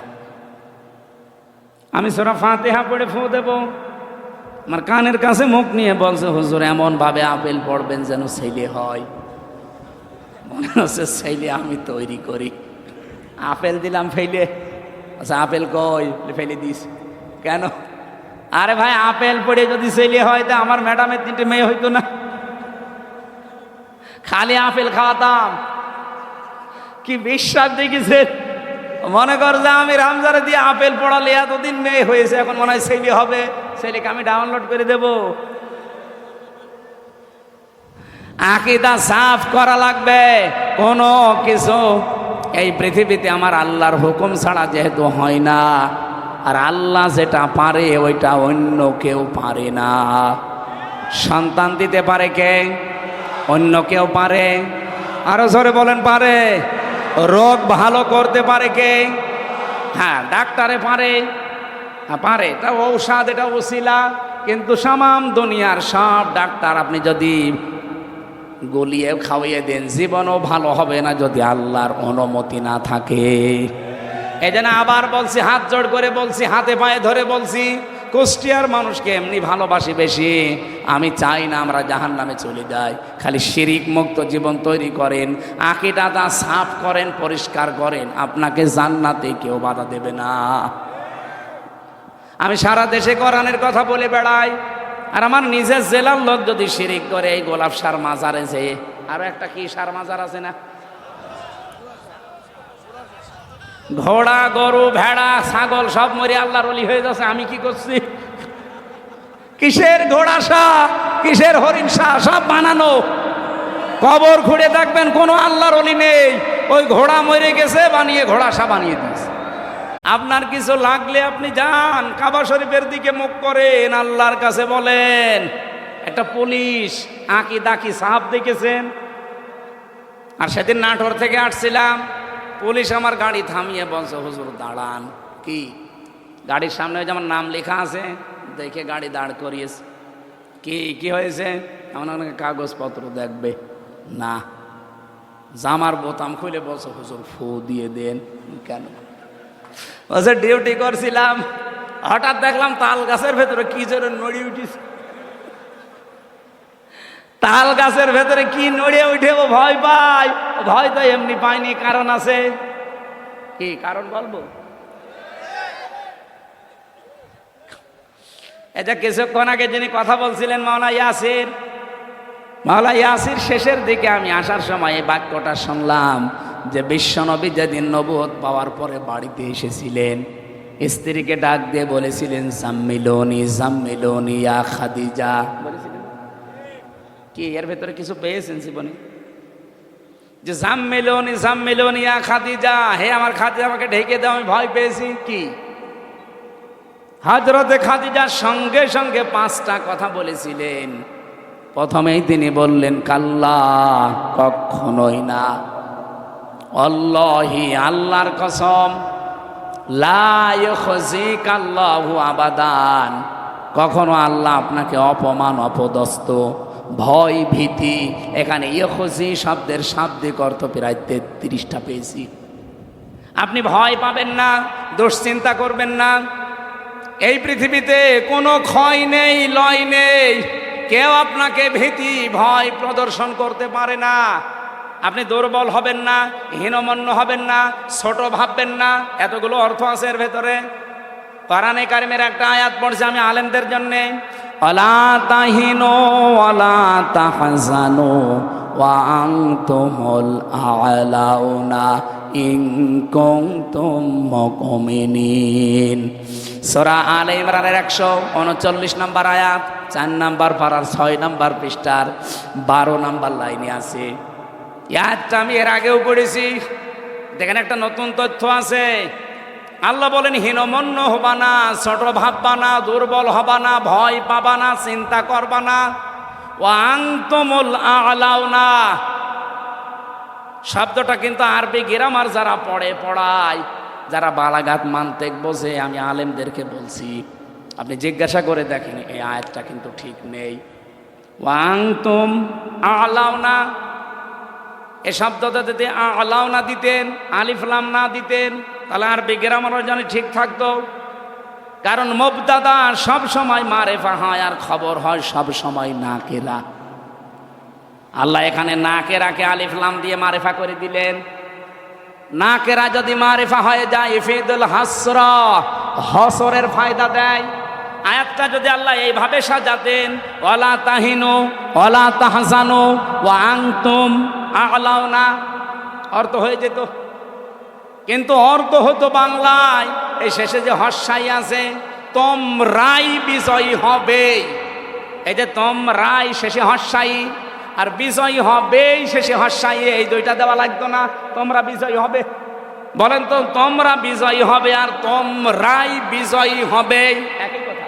আমি সূরা ফাতিহা পড়ে ফু দেব, আমার কানের কাছে মুখ নিয়ে বলছে, হুজুর এমন ভাবে আপেল পড়বেন যেন ছেলে হয়। মনে হচ্ছে ছেলে আমি তৈরি করি। আপেল দিলাম ফেলে। আচ্ছা আপেল কই? ফেলে দিস কেন? আরে ভাই, আপেল পড়ে যদি ছেলে হয় তা আমার ম্যাডামের 3টে মেয়ে হইতো না? খালি আপেল খাওয়াতাম। কি বিশ্বাস দেখেছেন? মনে কর যে আমি রামজারে দিয়ে আপেল পড়ালে এতদিন মেয়ে হয়েছে, এখন মনে হয় ছেলে হবে, ছেলেকে আমি ডাউনলোড করে দেব। আকীদা সাফ করা লাগবে। কোনো কিছু এই পৃথিবীতে আমার আল্লাহর হুকুম ছাড়া যেহেতু হয় না, আর আল্লাহ যেটা পারে ওইটা অন্য কেউ পারে না। সন্তান দিতে পারে কে? অন্য কেউ পারে। আরো জোরে বলেন পারে। রোগ ভালো করতে পারে কে? হ্যাঁ, ডাক্তারে পারে। হ্যাঁ পারে, এটা ঔষধ, এটা ওসিলা। কিন্তু সামাম দুনিয়ার সব ডাক্তার আপনি যদি গলিয়ে খাওয়িয়ে দেন, জীবনও ভালো হবে না যদি আল্লাহর অনুমতি না থাকে। এই জন্য আবার বলছি, হাত জোড় করে বলছি, হাতে পায়ে ধরে বলছি, কুষ্টিয়ার মানুষকে এমনি ভালোবাসি বেশি। আমি চাই না আমরা জাহান্নামে চলে যাই। খালি শিরিক মুক্ত জীবন তৈরি করেন, আকীদাটা সাফ করেন, পরিষ্কার করেন, আপনাকে জান্নাতে কেউ বাধা দেবে না। আমি সারা দেশে কোরআনের কথা বলে বেড়াই, আর আমার নিজের জেলার লোক যদি শিরিক করে, এই গোলাপ সার মাজারে যে আরো একটা কি সার মাজার আছে না, ঘোড়া গরু ভেড়া ছাগল সব মরে আল্লাহর ওলি হয়ে যাচ্ছে। আমি কি করছি? কিসের ঘোড়া শাহ, কিসের হরিণ শাহ, সব বানানো। কবর খুঁড়ে দেখবেন কোনো আল্লাহর ওলি নেই, ওই ঘোড়া মরে গেছে, বানিয়ে ঘোড়া শাহ বানিয়ে দিয়েছে। আপনার কিছু লাগলে আপনি যান, কাবা শরীফের দিকে মুখ করেন, আল্লাহর কাছে বলেন। একটা পুলিশ আকীদা কি সাহাব দেখেছেন? আর সেদিন নাটোর থেকে আসছিলাম, পুলিশ আমার গাড়ি থামিয়ে বলছে, হুজুর দাঁড়ান। কি? গাড়ির সামনে যেমন নাম লেখা আছে, দেখে গাড়ি দাঁড় করিয়েছে। কি কি হয়েছে? এমন অনেক কাগজপত্র দেখবে না। জামার বোতাম খুলে বলছে, হুজুর ফু দিয়ে দেন। কেন? বলছে ডিউটি করছিলাম, হঠাৎ দেখলাম তাল গাছের ভেতরে কি জোরে নড়ি উঠিস। তাল গাছের ভেতরে কি নড়ে উঠে ও ভয় পায়। ভয় তো এমনি পায়নি, কারণ আছে। কি কারণ বলবো? এটা কিছুক্ষণ আগে যিনি কথা বলছিলেন মাওলানা ইয়াসির, মাওলানা ইয়াসির শেষের দিকে আমি আসার সময় এই বাক্যটা শুনলাম যে বিশ্বনবী যেদিন নবুয়ত পাওয়ার পরে বাড়িতে এসেছিলেন, স্ত্রীকে ডাক দিয়ে বলেছিলেন, জাম্মিলুনি জাম্মিলুনি ইয়া খাদিজা। বলেছিলেন কি? এর ভেতরে কিছু পেয়েছেন জীবনে? যে জাম্মিলুনি জাম্মিলুনি ইয়া খাদিজা, হে আমার খাদিজা আমাকে ঢেকে দাও, আমি ভয় পেয়েছি। কি? হযরতে খাদিজার সঙ্গে সঙ্গে 5টা কথা বলেছিলেন। প্রথমেই তিনি বললেন, কাল্লা, কখনোই না, আল্লাহি, আল্লাহর কসম, লা ইউখজিকাল্লাহু আবাদান, কখনো আল্লাহ আপনাকে অপমান অপদস্থ ভয় ভীতি, এখানে ইউখজি শব্দের শাব্দিক অর্থ প্রায় 33টা পেয়েছি। আপনি ভয় পাবেন না, দুশ্চিন্তা করবেন না। এই পৃথিবীতে কোনো ক্ষয় নেই, লয় নেই, কেউ আপনাকে ভীতি ভয় প্রদর্শন করতে পারে না। আপনি দুর্বল হবেন না, হীনমন্য হবেন না, ছোট ভাববেন না। এতগুলো অর্থ আছে এর ভেতরে। কোরআনে কারিমের একটা আয়াত পড়ছে আমি আলেমদের জন্যে, ওয়ালা তাহিনু ওয়ালা তাহজানু ওয়া আনতুমুল আ'লাউনা ইন কুনতুম মুমিনিন। সূরা আলে ইমরানের 139 নম্বর আয়াত, 4 নম্বর পারার 6 নম্বর পৃষ্ঠার 12 নম্বর লাইনে আছে। আয়াতটা আমি এর আগেও পড়েছি। দেখেন একটা নতুন তথ্য আছে। আল্লাহ বলেন, হীনমন্য হবা না, ছোট ভাববা না, দুর্বল হবা না, ভয় পাবা না, চিন্তা করবা না। ওয়া আনতুমুল আ'লাউনা শব্দটা কিন্তু আরবি গ্রামার যারা পড়ায়, যারা বালাগাত মানতেক বোঝে, আমি আলেমদেরকে বলছি, আপনি জিজ্ঞাসা করে দেখেন, এই আয়াতটা কিন্তু ঠিক নেই। ওয়া আনতুম আ'লাউনা, এই শব্দটা যদি আ'লাউনা দিতেন, আলিফ লাম না দিতেন, তাহলে আরবি গ্রামারও জানি ঠিক থাকতো। কারণ মুবতাদা সব সময় মারেফা হয়, আর খবর হয় সব সময় নাকেরা। আল্লাহ এখানে নাকেরাকে আলিফ লাম দিয়ে মারেফা করে দিলেন। নাকেরা যদি মারেফা হয়ে যায়, ইফিদুল হাসরা, হসরের ফায়দা দেয়। আয়াতটা যদি আল্লাহ এইভাবে সাজাতেন, ওয়ালা তাহিনু ওয়ালা তাহজানু ওয়া আনতুম আ'লাউনা, অর্থ হয়ে যেত। কিন্তু অর্থ হতো বাংলায় এই শেষে যে হর্ষাই আছে, তোমরাই বিজয়ী হবে। এই যে তোমরাই শেষে হর্ষাই আর বিজয়ী হবেই শেষে হর্ষাই, এই দুইটা দেওয়া লাগতো না? তোমরা বিজয়ী হবে, বলেন তো, তোমরা বিজয়ী হবে আর তোমরাই বিজয়ী হবে একই কথা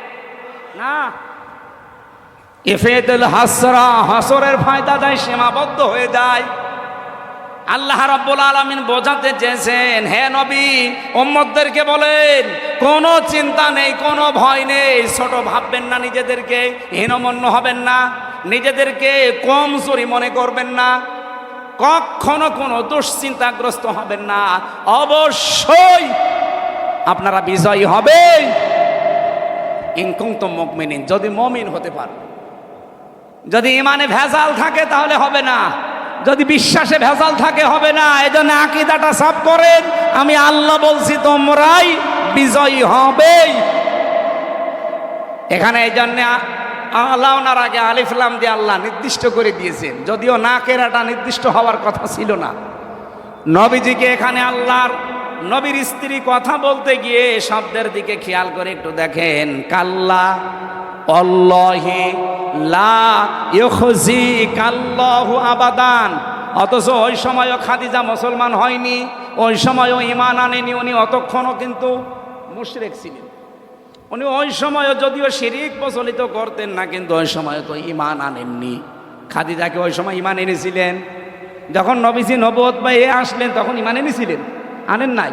না? ইফেদুল হাসরা, হাসরের ফায়দা দেয়, সীমাবদ্ধ হয়ে যায়। আল্লাহ রাব্বুল আলামিন বোঝাতে চেয়েছেন, হে নবী উম্মতদেরকে বলেন কোনো চিন্তা নেই, কোনো ভয় নেই, ছোট ভাববেন না, নিজেদেরকে হীনমন্য হবেন না, নিজেদেরকে কমজোরি মনে করবেন না, কখনো কোনো দুশ্চিন্তাগ্রস্ত হবেন না। অবশ্যই আপনারা বিজয়ী হবে ইন কুনতুম মুমিনিন, যদি মুমিন হতে পারো। যদি ইমানে ভেজাল থাকে তাহলে হবে না, যদি বিশ্বাসে ভেজাল থাকে হবে না। এজন্য আকীদাটা সাফ করেন, আমি আল্লাহ বলছি তোমরাই বিজয়ী হবে। এখানে এই জন্য আলাউনার আগে আলিফ লাম দিয়ে আল্লাহ নির্দিষ্ট করে দিয়েছেন, যদিও নাকেরাটা নির্দিষ্ট হওয়ার কথা ছিল না। নবীজিকে এখানে আল্লাহর নবীর স্ত্রী কথা বলতে গিয়ে শব্দের দিকে খেয়াল করে একটু দেখেন, কাল্লা অল্লাহি লা ইউখজিকাল্লাহু আবাদান। অথচ ওই সময়ও খাদিজা মুসলমান হয়নি, ওই সময়ও ঈমান আনেনি, উনি অতক্ষণও কিন্তু মুশরিক ছিলেন। উনি ওই সময়ও যদিও শিরিক প্রচলিত করতেন না, কিন্তু ওই সময় তো ঈমান আনেননি। খাদিজাকে ওই সময় ঈমান এনেছিলেন। যখন নবীজি নবুয়ত পেয়ে আসলেন তখন ঈমান এনেছিলেন? আনেন নাই।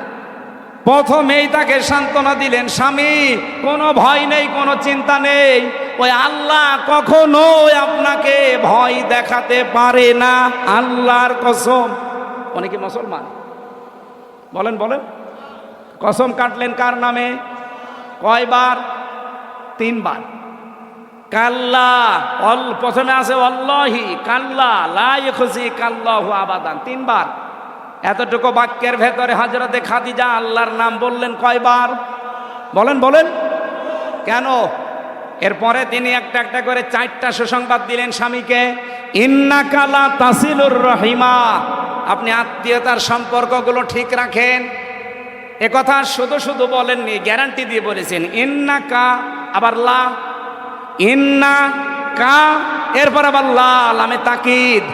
প্রথমেই তাকে সান্ত্বনা দিলেন, স্বামী কোনো ভয় নেই, কোনো চিন্তা নেই, ওই আল্লাহ কখনো আপনাকে ভয় দেখাতে পারে না, আল্লাহর কসম। উনি কি মুসলমান? বলেন বলেন। কসম কাটলেন কার নামে? কয়বার? 3 বার। কাল্লা, প্রথমে আছে অল্লাহি, কাল্লা লা ইউখজিকাল্লাহু আবাদান, 3 বার। এতটুকু বাক্যের ভেতরে হযরতে খাদিজা আল্লাহর নাম বললেন কয়বার? বলেন বলেন। কেন? এরপরে তিনি একটা একটা করে 4টা সুসংবাদ দিলেন স্বামীকে। ইন্নাকা লা তাসিলুর রহিমা, আপনি আত্মীয়তার সম্পর্কগুলো ঠিক রাখেন। এ কথা শুধু শুধু বলেননি, গ্যারান্টি দিয়ে বলেছেন। ইন্নাকা, আবার লা, ইন্নাকা, এরপর আবার লা, লামে তাকিদ।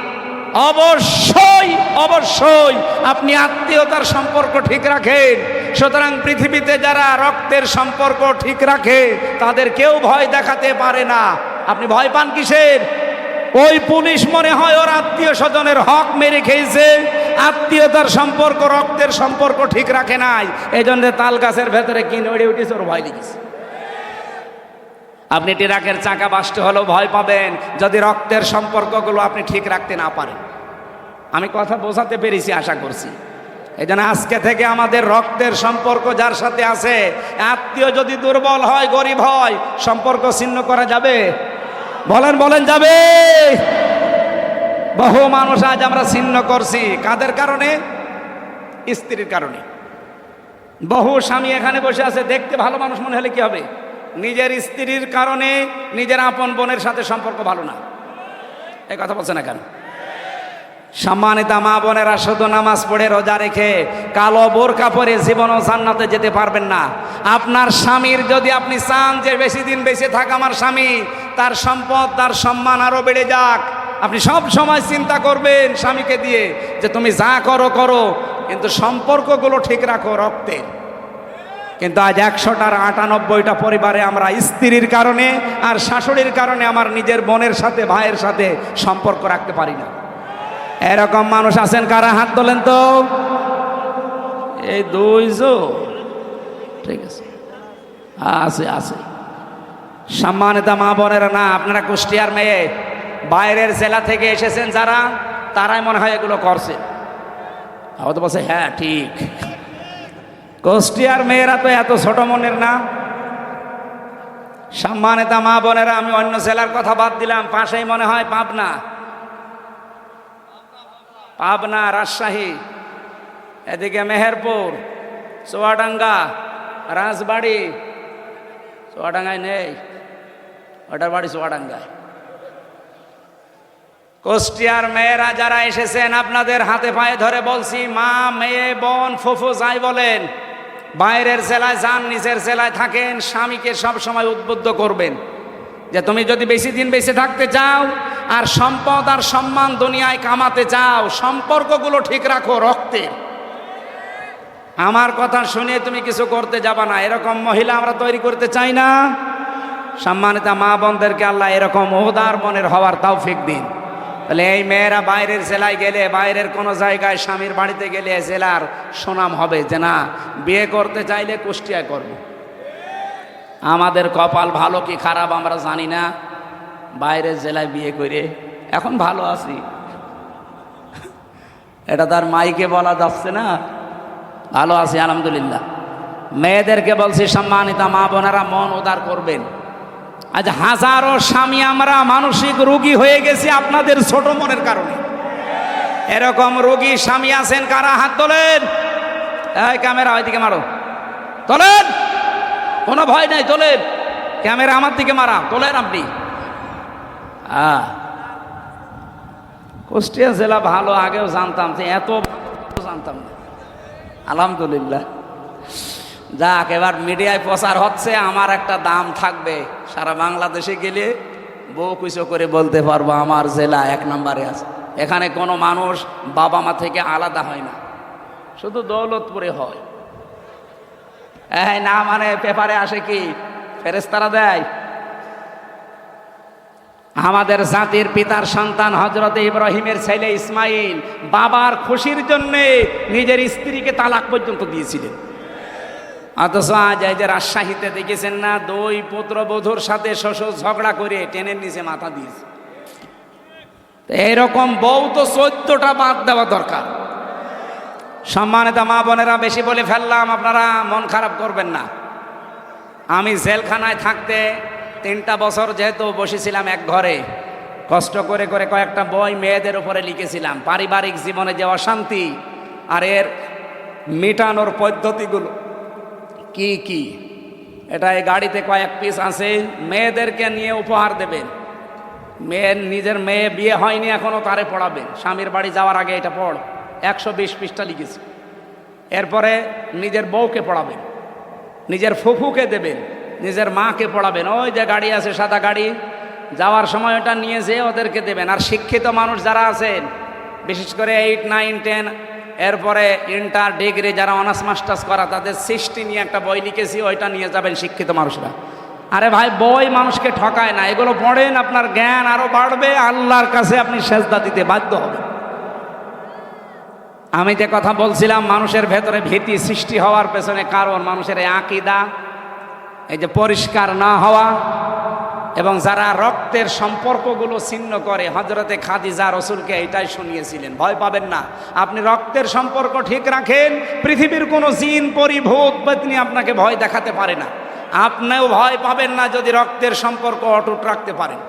অবশ্যই অবশ্যই আপনি আত্মীয়তার সম্পর্ক ঠিক রাখেন। সুতরাং পৃথিবীতে যারা রক্তের সম্পর্ক ঠিক রাখে তাদের কেউ ভয় দেখাতে পারে না। আপনি ভয় পান কিসের? ওই পুলিশ মনে হয় ওর আত্মীয় স্বজনের হক মেরে খেয়েছে, আত্মীয়তার সম্পর্ক রক্তের সম্পর্ক ঠিক রাখে নাই, এই জন্য তাল গাছের ভেতরে কি নড়ে উঠেছে, ওর ভয় লেগেছে। আপনি ট্রাকের চাকা বাস্ট হলেও ভয় পাবেন যদি রক্তের সম্পর্কগুলো আপনি ঠিক রাখতে না পারেন। আমি কথা বোঝাতে পেরেছি আশা করছি। এই জন্য আজকে থেকে আমাদের রক্তের সম্পর্ক যার সাথে আছে, আত্মীয় যদি দুর্বল হয়, গরিব হয়, সম্পর্ক ছিন্ন করা যাবে? বলেন বলেন, যাবে? বহু মানুষ আজ আমরা ছিন্ন করছি কাদের কারণে? স্ত্রীর কারণে। বহু স্বামী এখানে বসে আছে, দেখতে ভালো মানুষ মনে হলে কি হবে? নিজের স্ত্রীর কারণে নিজের আপন বোনের সাথে সম্পর্ক ভালো না। এই কথা বলছে না কেন? সম্মানিত মা বোনেরা, শুধু নামাজ পড়ে রোজা রেখে কালো বোরকা পরে জীবনও জান্নাতে যেতে পারবেন না। আপনার স্বামীর যদি আপনি চান যে বেশি দিন বেঁচে থাক আমার স্বামী, তার সম্পদ তার সম্মান আরো বেড়ে যাক, আপনি সব সময় চিন্তা করবেন স্বামীকে দিয়ে যে তুমি যা করো করো, কিন্তু সম্পর্কগুলো ঠিক রাখো রক্তের। কিন্তু আজ 100টার 98টা পরিবারে আমরা স্ত্রীর কারণে আর শাশুড়ির কারণে আমার নিজের বোনের সাথে ভাইয়ের সাথে সম্পর্ক রাখতে পারি না। এরকম মানুষ আছেন কারা? হাত তোলেন তো। এই 200, ঠিক আছে, আছে আছে। সম্মানিত মা বোনেরা, না আপনারা কুষ্টিয়ার মেয়ে, বাইরের জেলা থেকে এসেছেন যারা, তারাই মনে হয় এগুলো করছে। হয়তো বলছে হ্যাঁ ঠিক, কুষ্টিয়ার মেয়েরা তো এত ছোট মনের না। সম্মানিত মা বোনেরা, আমি অন্য জেলার কথা বাদ দিলাম, পাশেই মনে হয় পাবনা, পাবনা, রাজশাহী, এদিকে মেহেরপুর, চুয়াডাঙ্গা, রাজবাড়ি, চুয়াডাঙ্গায় নেই, ওটার বাড়ি চুয়াডাঙ্গায়। কুষ্টিয়ার মেয়েরা যারা এসেছেন আপনাদের হাতে পায়ে ধরে বলছি, মা, মেয়ে, বোন, ফুফু যাই বলেন, বাইরের জেলায় যান, নিজের জেলায় থাকেন, স্বামীকে সব সময় উদ্বুদ্ধ করবেন যে তুমি যদি বেশি দিন বেঁচে থাকতে চাও আর সম্পদ আর সম্মান দুনিয়ায় কামাতে চাও, সম্পর্কগুলো ঠিক রাখো রক্তের। আমার কথা শুনে তুমি কিছু করতে যাবা না, এরকম মহিলা আমরা তৈরি করতে চাই না। সম্মানিত মা বোনদেরকে আল্লাহ এরকম উদার মনের হওয়ার তৌফিক দিন। তাহলে এই মেয়েরা বাইরের জেলায় গেলে, বাইরের কোনো জায়গায় স্বামীর বাড়িতে গেলে জেলার সুনাম হবে যে না, বিয়ে করতে চাইলে কুষ্টিয়ায় করবে। আমাদের কপাল ভালো কি খারাপ আমরা জানি না, বাইরের জেলায় বিয়ে করে এখন ভালো আছি, এটা তার মাইকে বলা যাচ্ছে না, ভালো আছি আলহামদুলিল্লাহ। মেয়েদেরকে বলছি সম্মানিতা মা বোনেরা মন উদার করবেন। আজ হাজারো স্বামী আমরা মানসিক রোগী হয়ে গেছি আপনাদের ছোট মনের কারণে। এরকম রোগী স্বামী আছেন কারা? হাত তোলেন। এই ক্যামেরা ওইদিকে মারো, তোলেন, কোনো ভয় নাই, তোলেন। ক্যামেরা আমার দিকে মারা, তোলেন আপনি। কুষ্টিয়া জেলা ভালো, আগেও জানতাম, যে এত জানতাম না, আলহামদুলিল্লাহ। যাক, এবার মিডিয়ায় প্রচার হচ্ছে, আমার একটা দাম থাকবে। সারা বাংলাদেশে গেলে বউ কুচো করে বলতে পারবো আমার জেলা 1 নম্বরে আছে। এখানে কোনো মানুষ বাবা মা থেকে আলাদা হয় না, শুধু দৌলতপুরে হয়। এই না মানে পেপারে আসে কি, ফেরেশতারা দেয়। আমাদের জাতির পিতার সন্তান হযরত ইব্রাহিমের ছেলে ইসমাইল বাবার খুশির জন্য নিজের স্ত্রীকে তালাক পর্যন্ত দিয়েছিলেন। অথচ আজ এই যে রাজশাহীতে দেখেছেন না, 2 পুত্রবধূর সাথে শ্বশুর ঝগড়া করে টেনের নিচে মাথা দিয়েছে। এইরকম বউ তো 14টা বাদ দেওয়া দরকার। সম্মানিত মা বোনেরা, বেশি বলে ফেললাম, আপনারা মন খারাপ করবেন না। আমি জেলখানায় থাকতে 3টা বছর যেহেতু বসেছিলাম এক ঘরে, কষ্ট করে করে কয়েকটা বই মেয়েদের উপরে লিখেছিলাম, পারিবারিক জীবনে যে অশান্তি আর এর মেটানোর পদ্ধতিগুলো কি কি। এটা এই গাড়িতে কয়েক পিস আছে, মেয়েদেরকে নিয়ে উপহার দেবেন। নিজের মেয়ে বিয়ে হয়নি এখনো, তারে পড়াবেন। স্বামীর বাড়ি যাওয়ার আগে এটা পড়, 120 পৃষ্ঠা লিখেছি। এরপরে নিজের বউকে পড়াবেন, নিজের ফুফুকে দেবেন, নিজের মাকে পড়াবেন। ওই যে গাড়ি আছে সাদা গাড়ি, যাওয়ার সময় ওটা নিয়ে যেয়ে ওদেরকে দেবেন। আর শিক্ষিত মানুষ যারা আছেন, বিশেষ করে 8, 9, 10, এরপরে ইন্টার, ডিগ্রি যারা অনার্স মাস্টার্স করা, তাদের সৃষ্টি নিয়ে একটা বই লিখেছি, ওইটা নিয়ে যাবেন শিক্ষিত মানুষরা। আরে ভাই, বই মানুষকে ঠকায় না, এগুলো পড়েন, আপনার জ্ঞান আরো বাড়বে, আল্লাহর কাছে আপনি সেজদা দিতে বাধ্য হবেন। আমি যে কথা বলছিলাম, মানুষের ভেতরে ভীতি সৃষ্টি হওয়ার পেছনে কারণ মানুষের এই আকীদা, এই যে পরিষ্কার না হওয়া, এবং যারা রক্তের সম্পর্কগুলো ছিন্ন করে। হযরতে খাদিজা রসুলকে এটাই শুনিয়েছিলেন, ভয় পাবেন না, আপনি রক্তের সম্পর্ক ঠিক রাখেন, পৃথিবীর কোনো জিন, পরি, ভূত পেত্নী আপনাকে ভয় দেখাতে পারে না। আপনিও ভয় পাবেন না যদি রক্তের সম্পর্ক অটুট রাখতে পারেন।